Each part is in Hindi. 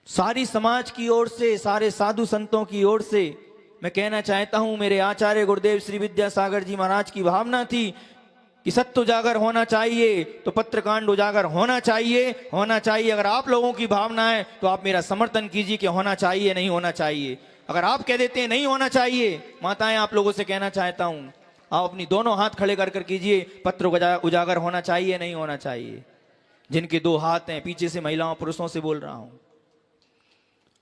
सारी समाज की ओर से, सारे साधु संतों की ओर से मैं कहना चाहता हूं, मेरे आचार्य गुरुदेव श्री विद्यासागर जी महाराज की भावना थी कि सत्य उजागर होना चाहिए तो पत्रकांड उजागर होना चाहिए, होना चाहिए। अगर आप लोगों की भावना है तो आप मेरा समर्थन कीजिए कि होना चाहिए, नहीं होना चाहिए। अगर आप कह देते हैं नहीं होना चाहिए, माताएं आप लोगों से कहना चाहता हूं, आप अपनी दोनों हाथ खड़े कर कीजिए, पत्र उजागर होना चाहिए, नहीं होना चाहिए। जिनके दो हाथ हैं, पीछे से महिलाओं पुरुषों से बोल रहा हूं,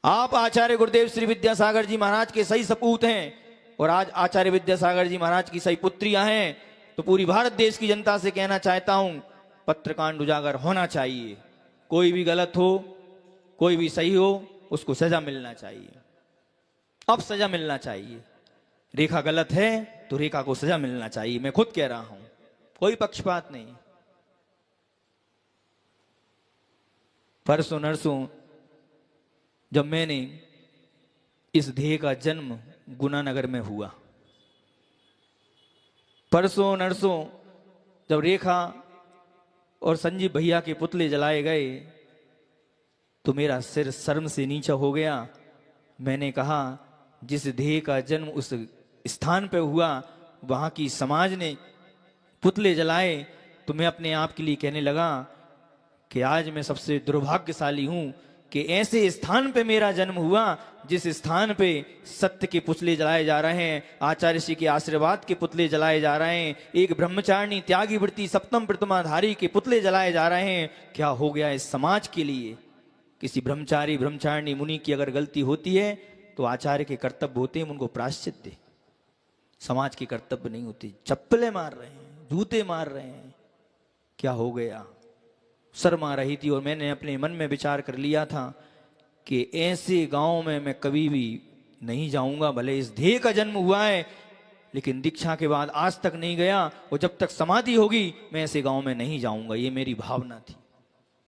आप आचार्य गुरुदेव श्री विद्यासागर जी महाराज के सही सपूत हैं और आज आचार्य विद्यासागर जी महाराज की सही पुत्रियां हैं, तो पूरी भारत देश की जनता से कहना चाहता हूं, पत्रकांड उजागर होना चाहिए। कोई भी गलत हो, कोई भी सही हो, उसको सजा मिलना चाहिए। अब सजा मिलना चाहिए। रेखा गलत है तो रेखा को सजा मिलना चाहिए। मैं खुद कह रहा हूं, कोई पक्षपात नहीं। परसों नरसों जब मैंने इस ध्येय का जन्म गुना नगर में हुआ, परसों नरसों जब रेखा और संजीव भैया के पुतले जलाए गए तो मेरा सिर शर्म से नीचा हो गया। मैंने कहा, जिस ध्येय का जन्म उस स्थान पे हुआ, वहां की समाज ने पुतले जलाए, तो मैं अपने आप के लिए कहने लगा कि आज मैं सबसे दुर्भाग्यशाली हूं कि ऐसे स्थान पे मेरा जन्म हुआ जिस स्थान पे सत्य के पुतले जलाए जा रहे हैं, आचार्य श्री के आशीर्वाद के पुतले जलाए जा रहे हैं, एक ब्रह्मचारिणी त्यागी वृत्ति सप्तम प्रतिमाधारी के पुतले जलाए जा रहे हैं। क्या हो गया इस समाज के लिए? किसी ब्रह्मचारी ब्रह्मचारिणी मुनि की अगर गलती होती है तो आचार्य के कर्तव्य होते हैं उनको प्रायश्चित दे, समाज के कर्तव्य नहीं होती। चप्पलें मार रहे हैं, जूते मार रहे हैं, क्या हो गया? शर्म आ रही थी और मैंने अपने मन में विचार कर लिया था कि ऐसे गांव में मैं कभी भी नहीं जाऊंगा। भले इस ध्येय का जन्म हुआ है लेकिन दीक्षा के बाद आज तक नहीं गया, और जब तक समाधि होगी मैं ऐसे गांव में नहीं जाऊंगा। ये मेरी भावना थी।